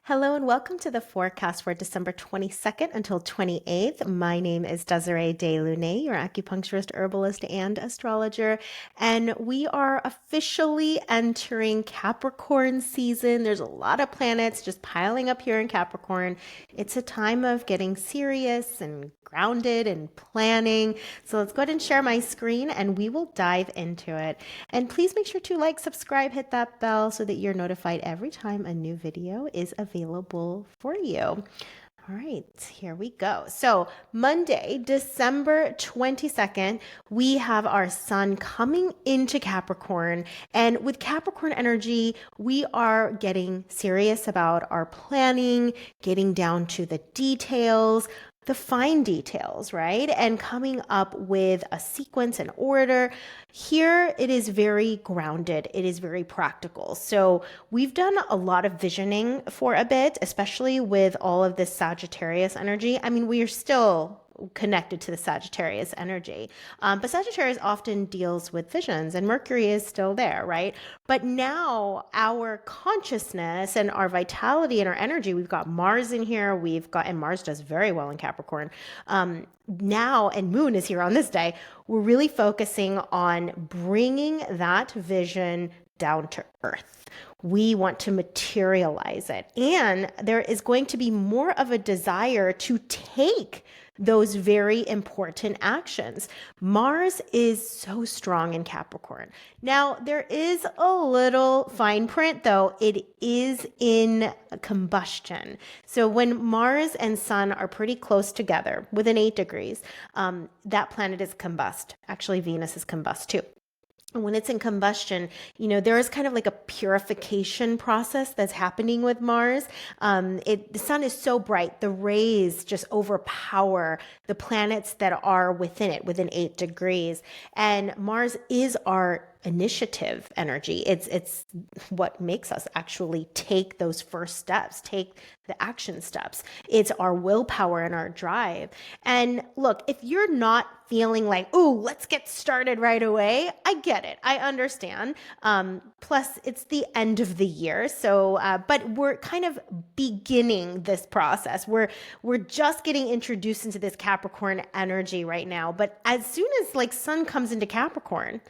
Hello and welcome to the forecast for December 22nd until 28th. My name is Desiree de Lunae, your acupuncturist, herbalist, and astrologer, and we are officially entering Capricorn season. There's a lot of planets just piling up here in Capricorn. It's a time of getting serious and grounded and planning. So let's go ahead and share my screen and we will dive into it. And please make sure to like, subscribe, hit that bell so that you're notified every time a new video is available for you. All right, here we go. So, Monday, December 22nd, we have our sun coming into Capricorn. And with Capricorn energy, we are getting serious about our planning, getting down to the details, the fine details, right? And coming up with a sequence and order. Here, it is very grounded. It is very practical. So we've done a lot of visioning for a bit, especially with all of this Sagittarius energy. I mean, we are still connected to the Sagittarius energy. But Sagittarius often deals with visions and Mercury is still there, right? But now our consciousness and our vitality and our energy, we've got Mars in here, and Mars does very well in Capricorn. Now, and Moon is here on this day, we're really focusing on bringing that vision down to earth. We want to materialize it. And there is going to be more of a desire to take those very important actions. Mars is so strong in Capricorn. Now, there is a little fine print though. It is in combustion. So when Mars and Sun are pretty close together within 8 degrees, that planet is combust. Actually, Venus is combust too. When it's in combustion, there is kind of like a purification process that's happening with Mars. The sun is so bright, the rays just overpower the planets that are within it, within 8 degrees. And Mars is our initiative energy. It's what makes us actually take those first steps, take the action steps. It's our willpower and our drive. And look, if you're not feeling like, ooh, let's get started right away, I get it. I understand. Plus, it's the end of the year. So, but we're kind of beginning this process. We're just getting introduced into this Capricorn energy right now. But as soon as like Sun comes into Capricorn,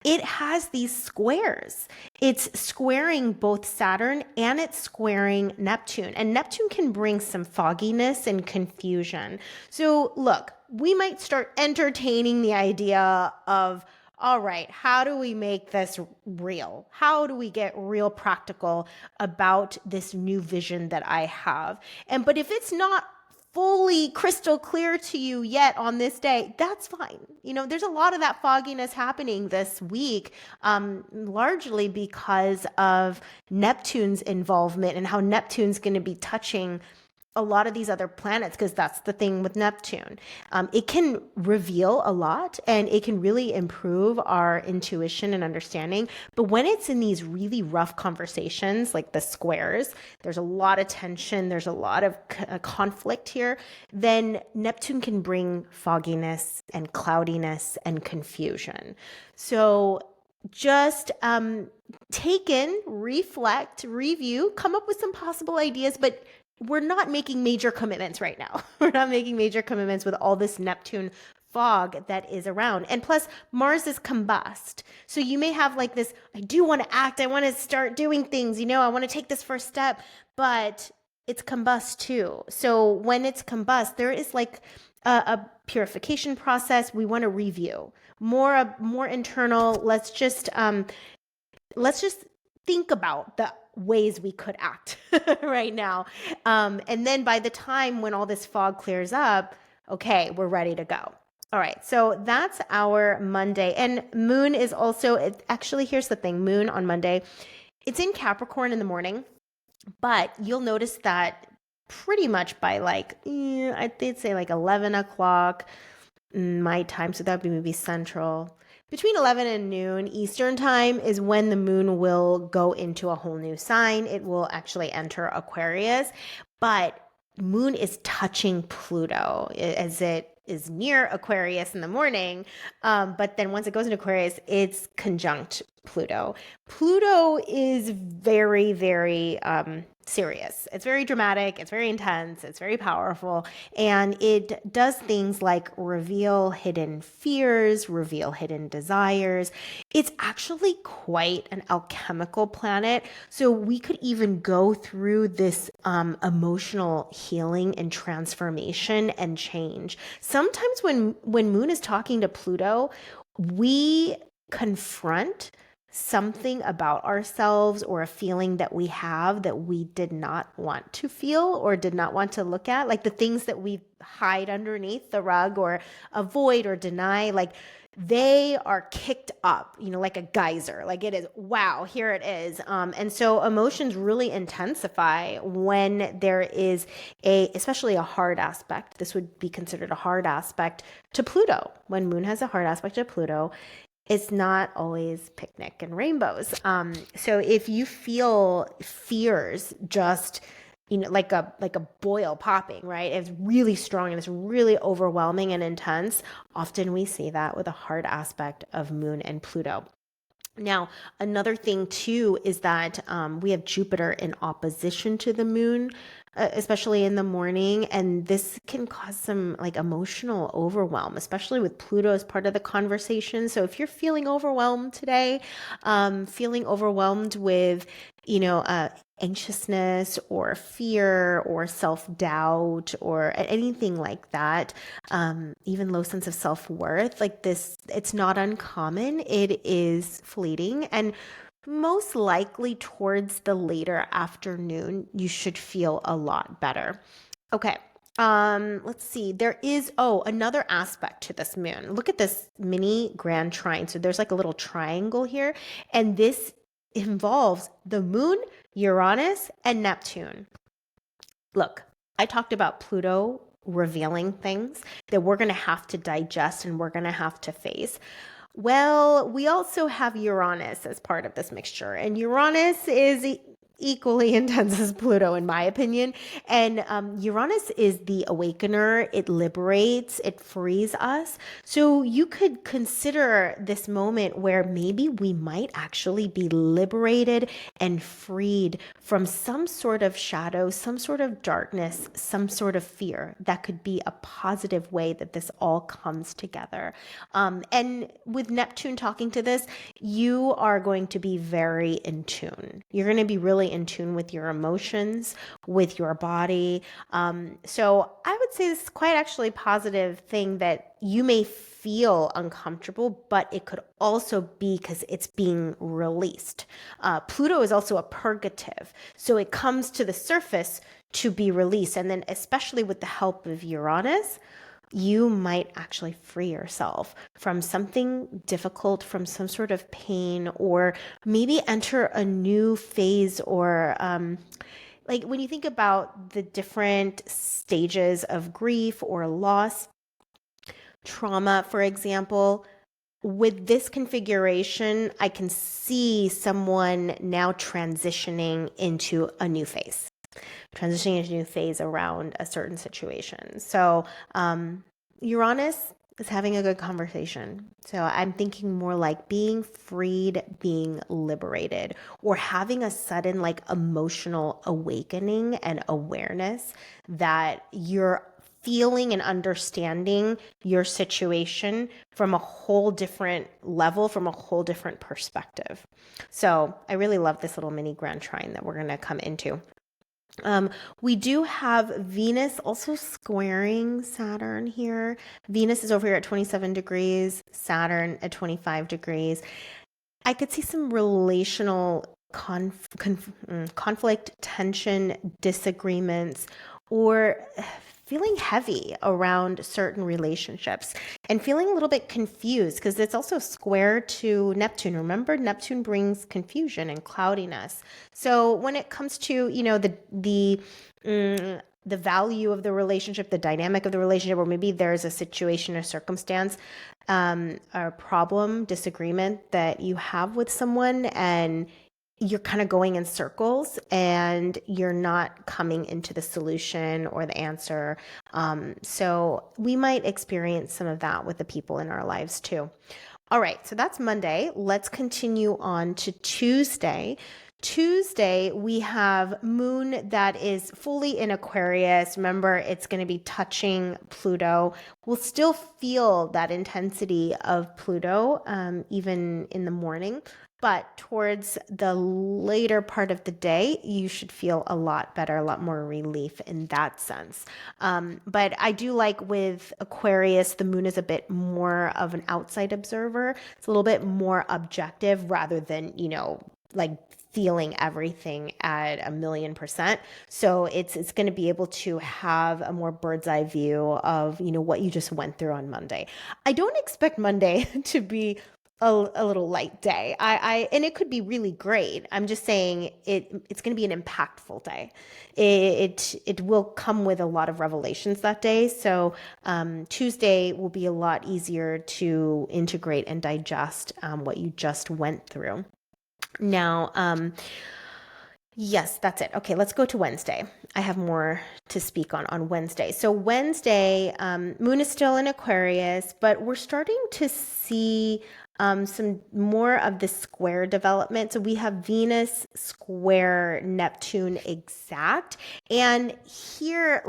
it has these squares. It's squaring both Saturn and it's squaring Neptune. And Neptune can bring some fogginess and confusion. So look, we might start entertaining the idea of, all right, how do we make this real? How do we get real practical about this new vision that I have? But if it's not fully crystal clear to you yet on this day, that's fine. There's a lot of that fogginess happening this week, largely because of Neptune's involvement and how Neptune's going to be touching a lot of these other planets, because that's the thing with Neptune. It can reveal a lot and it can really improve our intuition and understanding. But when it's in these really rough conversations, like the squares, there's a lot of tension, there's a lot of conflict here, then Neptune can bring fogginess and cloudiness and confusion. So just take in, reflect, review, come up with some possible ideas, but we're not making major commitments right now. We're not making major commitments with all this Neptune fog that is around. And plus, Mars is combust. So you may have like this, I do want to act, I want to start doing things, I want to take this first step, but it's combust too. So when it's combust, there is like a purification process. We want to review more internal. Let's just think about the ways we could act right now. And then by the time when all this fog clears up, okay, we're ready to go. All right, so that's our Monday. And Moon is also, actually, here's the thing, Moon on Monday, it's in Capricorn in the morning, but you'll notice that pretty much by I'd say like 11 o'clock my time, so that would be maybe Central. Between 11 and noon Eastern time is when the moon will go into a whole new sign. It will actually enter Aquarius, but moon is touching Pluto as it is near Aquarius in the morning. But then once it goes into Aquarius, it's conjunct Pluto. Pluto is very, very serious. It's very dramatic, it's very intense, it's very powerful, and it does things like reveal hidden fears, reveal hidden desires. It's actually quite an alchemical planet. So we could even go through this emotional healing and transformation and change. Sometimes when Moon is talking to Pluto, we confront something about ourselves or a feeling that we have that we did not want to feel or did not want to look at, like the things that we hide underneath the rug or avoid or deny, like they are kicked up, like a geyser. Like it is, wow, here it is. And so emotions really intensify when there is especially a hard aspect. This would be considered a hard aspect to Pluto. When Moon has a hard aspect to Pluto, it's not always picnic and rainbows. So if you feel fears just, like a boil popping, right? It's really strong and it's really overwhelming and intense. Often we see that with a hard aspect of Moon and Pluto. Now, another thing too is that we have Jupiter in opposition to the Moon, especially in the morning, and this can cause some like emotional overwhelm, especially with Pluto as part of the conversation. So if you're feeling overwhelmed today, feeling overwhelmed with, anxiousness or fear or self-doubt or anything like that, even low sense of self-worth, like this, it's not uncommon. It is fleeting, and most likely towards the later afternoon, you should feel a lot better. Okay. Let's see. There is, another aspect to this moon. Look at this mini grand trine. So there's like a little triangle here, and this involves the moon, Uranus, and Neptune. Look, I talked about Pluto revealing things that we're going to have to digest and we're going to have to face. Well, we also have Uranus as part of this mixture, and Uranus is equally intense as Pluto, in my opinion. And Uranus is the awakener. It liberates, it frees us. So you could consider this moment where maybe we might actually be liberated and freed from some sort of shadow, some sort of darkness, some sort of fear. That could be a positive way that this all comes together. And with Neptune talking to this, you are going to be very in tune. You're going to be really in tune with your emotions, with your body. So I would say this is quite actually a positive thing that you may feel uncomfortable, but it could also be because it's being released. Pluto is also a purgative, so it comes to the surface to be released. And then especially with the help of Uranus, you might actually free yourself from something difficult, from some sort of pain, or maybe enter a new phase or like when you think about the different stages of grief or loss, trauma, for example, with this configuration, I can see someone now transitioning into a new phase around a certain situation. So Uranus is having a good conversation. So I'm thinking more like being freed, being liberated, or having a sudden like emotional awakening and awareness that you're feeling and understanding your situation from a whole different level, from a whole different perspective. So I really love this little mini grand trine that we're going to come into. We do have Venus also squaring Saturn here. Venus is over here at 27 degrees, Saturn at 25 degrees. I could see some relational conflict, tension, disagreements, or feeling heavy around certain relationships and feeling a little bit confused because it's also square to Neptune. Remember, Neptune brings confusion and cloudiness. So when it comes to, the value of the relationship, the dynamic of the relationship, or maybe there's a situation or circumstance, a problem, disagreement that you have with someone, and you're kind of going in circles and you're not coming into the solution or the answer. So we might experience some of that with the people in our lives too. All right, so that's Monday. Let's continue on to Tuesday. Tuesday, we have moon that is fully in Aquarius. Remember, it's going to be touching Pluto. We'll still feel that intensity of Pluto, even in the morning. But towards the later part of the day, you should feel a lot better, a lot more relief in that sense. But I do like with Aquarius, the moon is a bit more of an outside observer. It's a little bit more objective rather than, like feeling everything at 1,000,000%. So it's going to be able to have a more bird's eye view of, what you just went through on Monday. I don't expect Monday to be a little light day. And it could be really great. I'm just saying it's going to be an impactful day. It will come with a lot of revelations that day. So Tuesday will be a lot easier to integrate and digest what you just went through. Now, yes, that's it. Okay, let's go to Wednesday. I have more to speak on Wednesday. So Wednesday, moon is still in Aquarius, but we're starting to see some more of the square development. So we have Venus square Neptune exact. And here,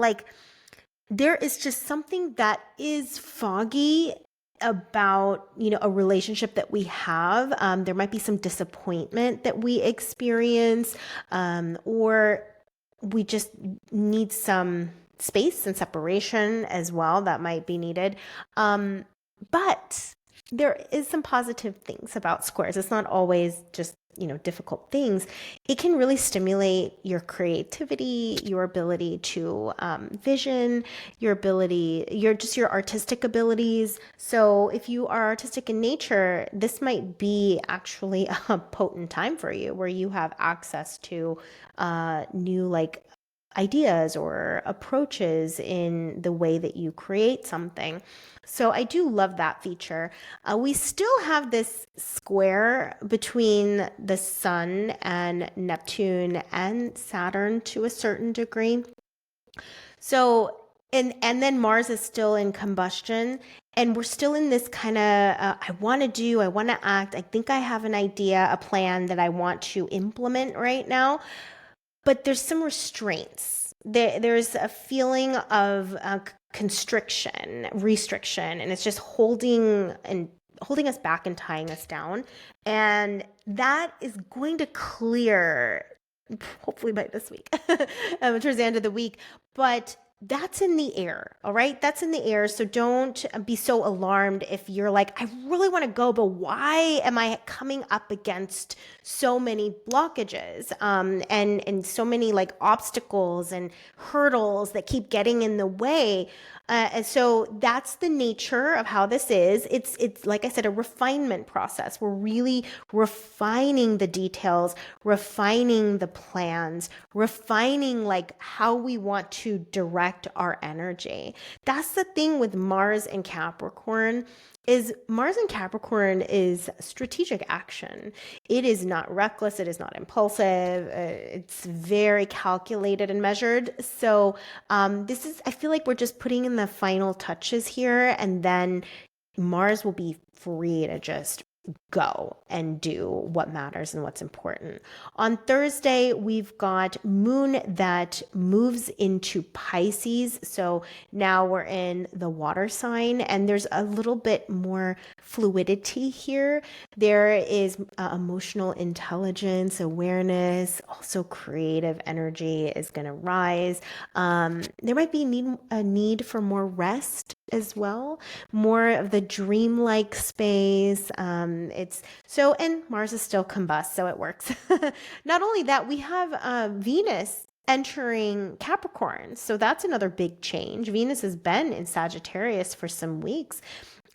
there is just something that is foggy about a relationship that we have. There might be some disappointment that we experience, or we just need some space and separation as well. That might be needed, but there is some positive things about squares. It's not always just difficult things. It can really stimulate your creativity, your ability to vision, your artistic abilities. So if you are artistic in nature, this might be actually a potent time for you where you have access to new ideas or approaches in the way that you create something. So I do love that feature. We still have this square between the Sun and Neptune and Saturn to a certain degree. So, and then Mars is still in combustion, and we're still in this kind of I want to act. I think I have an idea, a plan that I want to implement right now. But there's some restraints. There's a feeling of constriction, restriction, and it's just holding us back and tying us down. And that is going to clear, hopefully by this week, towards the end of the week. But that's in the air, all right? That's in the air. So don't be so alarmed if you're like, I really want to go, but why am I coming up against so many blockages and so many obstacles and hurdles that keep getting in the way? And so that's the nature of how this is. It's like I said, a refinement process. We're really refining the details, refining the plans, refining how we want to direct our energy. That's the thing with Mars and Capricorn. Mars and Capricorn is strategic action. It is not reckless. It is not impulsive. It's very calculated and measured. So I feel like we're just putting in the final touches here, and then Mars will be free to just go and do what matters and what's important. On Thursday, we've got moon that moves into Pisces. So now we're in the water sign, and there's a little bit more fluidity here. There is emotional intelligence, awareness, also creative energy is going to rise. There might be a need for more rest as well, more of the dreamlike space. And Mars is still combust, so it works. Not only that, we have Venus entering Capricorn, so that's another big change. Venus has been in Sagittarius for some weeks,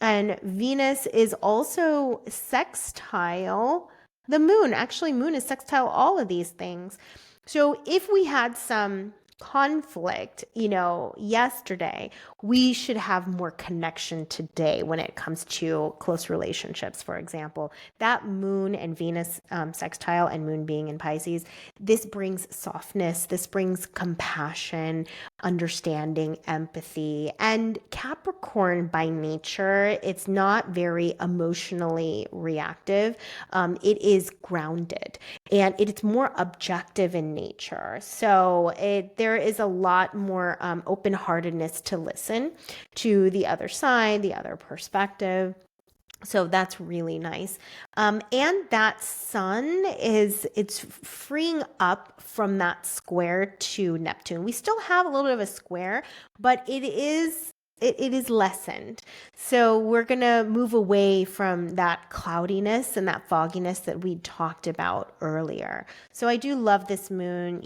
and Venus is also sextile the moon. Actually, moon is sextile all of these things. So if we had some conflict, yesterday, we should have more connection today when it comes to close relationships. For example, that moon and Venus sextile, and moon being in Pisces, this brings softness, this brings compassion, understanding, empathy. And Capricorn by nature, it's not very emotionally reactive. It is grounded and it's more objective in nature. So there is a lot more open-heartedness to listen to the other side, the other perspective. So that's really nice. And that sun it's freeing up from that square to Neptune. We still have a little bit of a square, but it is lessened. So we're going to move away from that cloudiness and that fogginess that we talked about earlier. So I do love this moon,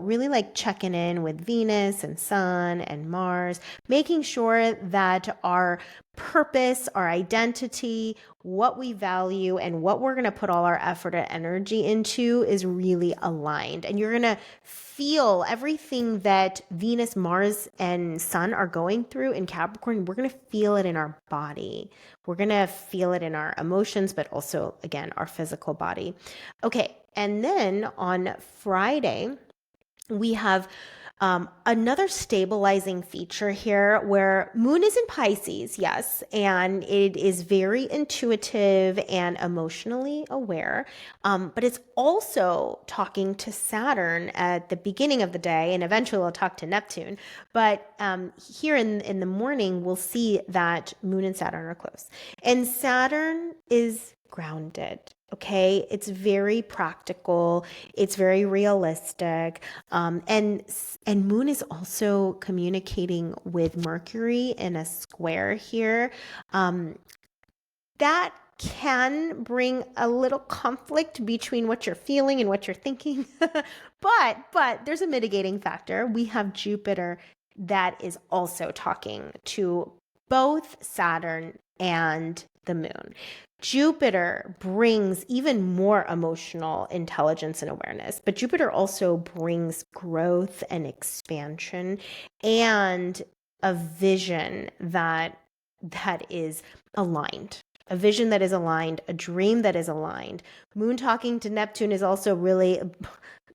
really like checking in with Venus and Sun and Mars, making sure that our purpose, our identity, what we value, and what we're going to put all our effort and energy into is really aligned. And you're going to feel everything that Venus, Mars, and Sun are going through in Capricorn. We're going to feel it in our body. We're going to feel it in our emotions, but also, again, our physical body. Okay. And then on Friday, we have another stabilizing feature here where moon is in Pisces, yes, and it is very intuitive and emotionally aware, but it's also talking to Saturn at the beginning of the day, and eventually it'll talk to Neptune. But here in the morning, we'll see that moon and Saturn are close. And Saturn is grounded. Okay, it's very practical. It's very realistic, and Moon is also communicating with Mercury in a square here. That can bring a little conflict between what you're feeling and what you're thinking, but there's a mitigating factor. We have Jupiter that is also talking to both Saturn and the moon. Jupiter brings even more emotional intelligence and awareness, but Jupiter also brings growth and expansion and a vision that is aligned. A vision that is aligned, a dream that is aligned. Moon talking to Neptune is also really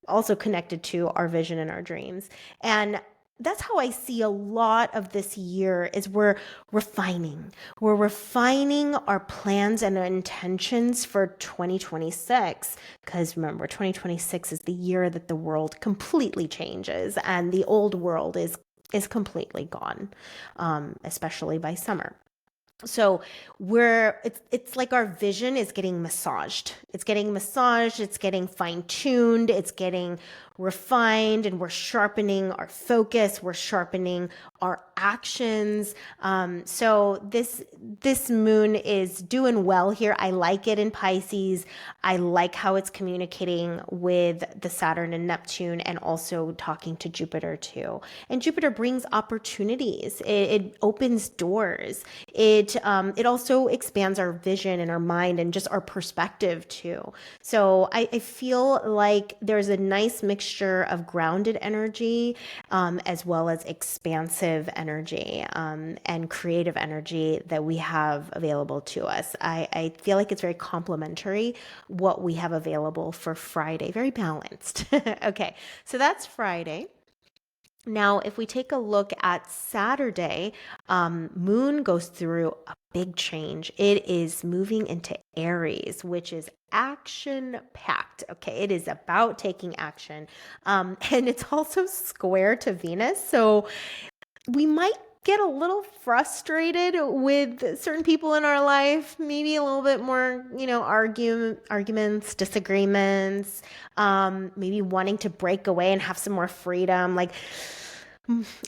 also connected to our vision and our dreams. And that's how I see a lot of this year is we're refining. We're refining our plans and our intentions for 2026. Because remember, 2026 is the year that the world completely changes and the old world is completely gone, especially by summer. So it's like our vision is getting massaged. It's getting fine-tuned, it's getting refined, and we're sharpening our focus, we're sharpening our actions. So this moon is doing well here. I like it in Pisces. I like how it's communicating with the Saturn and Neptune and also talking to Jupiter too. And Jupiter brings opportunities. It opens doors. It also expands our vision and our mind and just our perspective too. So I feel like there's a nice mixture of grounded energy as well as expansive energy and creative energy that we have available to us. I feel like it's very complementary what we have available for Friday, very balanced. Okay, so that's Friday. Now, if we take a look at Saturday, Moon goes through a big change. It is moving into Aries, which is action-packed. Okay, it is about taking action. And it's also square to Venus. So we might get a little frustrated with certain people in our life, maybe a little bit more, arguments, disagreements, maybe wanting to break away and have some more freedom. Like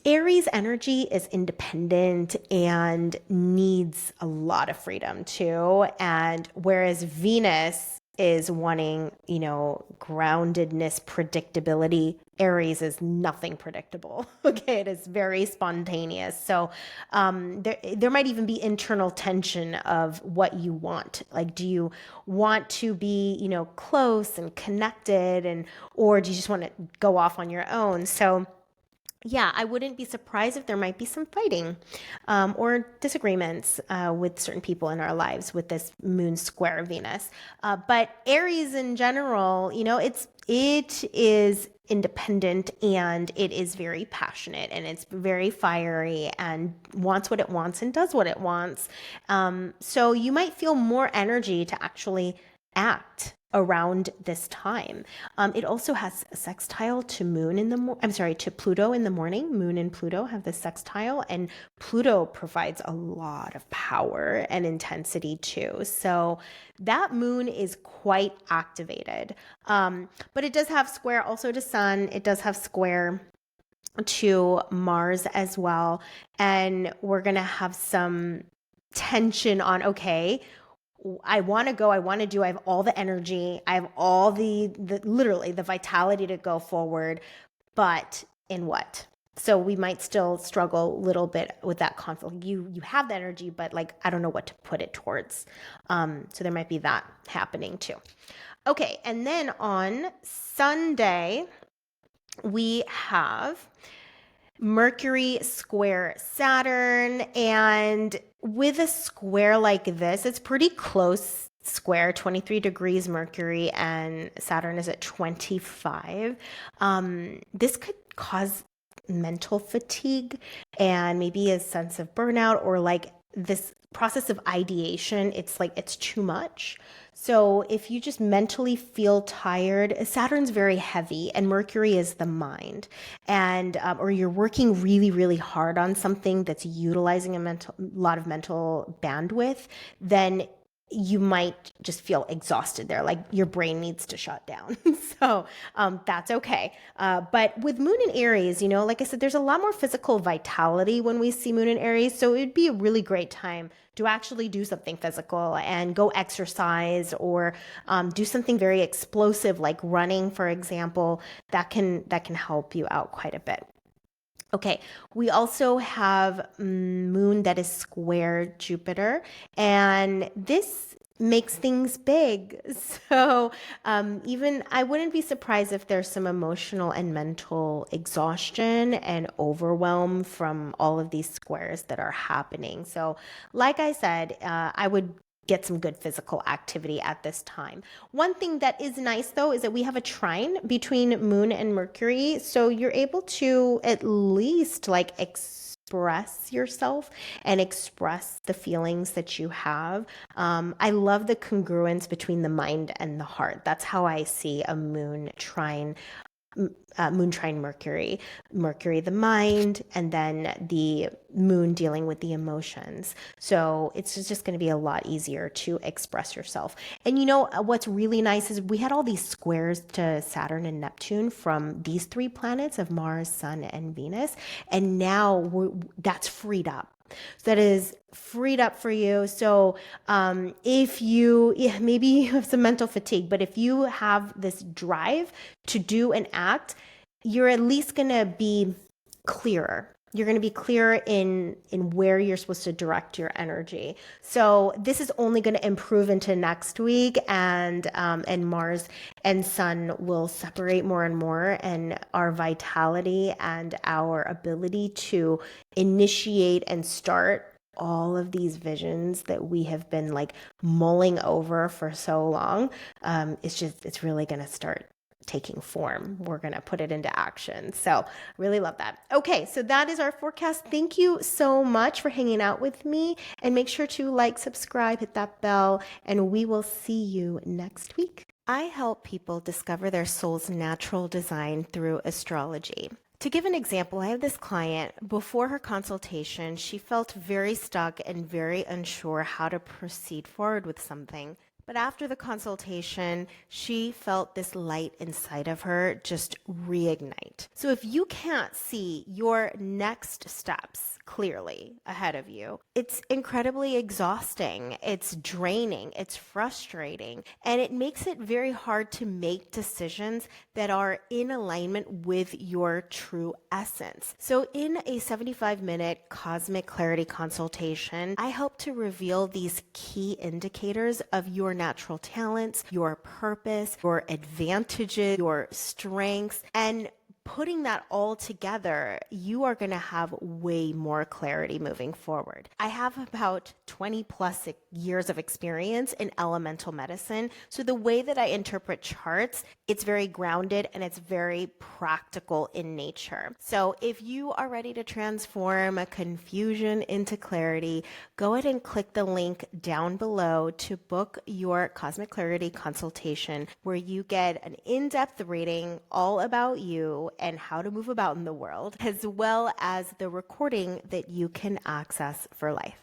Aries energy is independent and needs a lot of freedom too. And whereas Venus is wanting, groundedness, predictability. Aries is nothing predictable. Okay, it is very spontaneous. So there might even be internal tension of what you want. Like, do you want to be, close and connected, or do you just want to go off on your own? So yeah, I wouldn't be surprised if there might be some fighting or disagreements with certain people in our lives with this moon square Venus. But Aries in general, it is independent, and it is very passionate, and it's very fiery and wants what it wants and does what it wants. So you might feel more energy to actually act around this time. It also has a sextile to to Pluto in the morning. Moon and Pluto have this sextile, and Pluto provides a lot of power and intensity too. So that moon is quite activated. But it does have square also to Sun. It does have square to Mars as well. And we're going to have some tension on, okay, I want to go, I want to do, I have all the energy, I have all the literally the vitality to go forward, but in what? So we might still struggle a little bit with that conflict. You have the energy, but like, I don't know what to put it towards. So there might be that happening too. Okay, and then on Sunday, we have Mercury square Saturn, and with a square like this, it's pretty close square, 23 degrees Mercury, and Saturn is at 25. This could cause mental fatigue and maybe a sense of burnout, or like this process of ideation. It's like it's too much. So if you just mentally feel tired, Saturn's very heavy and Mercury is the mind, and or you're working really, really hard on something that's utilizing a lot of mental bandwidth, then you might just feel exhausted there, like your brain needs to shut down. So that's okay. But with Moon in Aries, like I said, there's a lot more physical vitality when we see Moon in Aries. So it'd be a really great time to actually do something physical and go exercise, or do something very explosive like running, for example. That can help you out quite a bit. Okay, we also have Moon that is square Jupiter, and this makes things big. So even I wouldn't be surprised if there's some emotional and mental exhaustion and overwhelm from all of these squares that are happening. So like I said, I would get some good physical activity at this time. One thing that is nice though is that we have a trine between Moon and Mercury, so you're able to at least like express yourself and express the feelings that you have. I love the congruence between the mind and the heart. That's how I see a Moon trine Mercury, the mind, and then the Moon dealing with the emotions. So it's just going to be a lot easier to express yourself. And what's really nice is we had all these squares to Saturn and Neptune from these three planets of Mars, Sun, and Venus. And now that's freed up. So that is freed up for you. So if maybe you have some mental fatigue, but if you have this drive to do and act, you're at least going to be clearer. You're going to be clearer in where you're supposed to direct your energy. So this is only going to improve into next week, and Mars and Sun will separate more and more, and our vitality and our ability to initiate and start all of these visions that we have been like mulling over for so long, it's really going to start taking form. We're going to put it into action. So really love that. Okay, so that is our forecast. Thank you so much for hanging out with me, and make sure to like, subscribe, hit that bell, and we will see you next week. I help people discover their soul's natural design through astrology. To give an example, I have this client. Before her consultation, she felt very stuck and very unsure how to proceed forward with something. But after the consultation, she felt this light inside of her just reignite. So if you can't see your next steps clearly ahead of you, it's incredibly exhausting. It's draining. It's frustrating. And it makes it very hard to make decisions that are in alignment with your true essence. So in a 75-minute cosmic clarity consultation, I help to reveal these key indicators of your natural talents, your purpose, your advantages, your strengths, and putting that all together, you are going to have way more clarity moving forward. I have about 20 plus years of experience in elemental medicine. So the way that I interpret charts, it's very grounded and it's very practical in nature. So if you are ready to transform confusion into clarity, go ahead and click the link down below to book your Cosmic Clarity consultation, where you get an in-depth reading all about you and how to move about in the world, as well as the recording that you can access for life.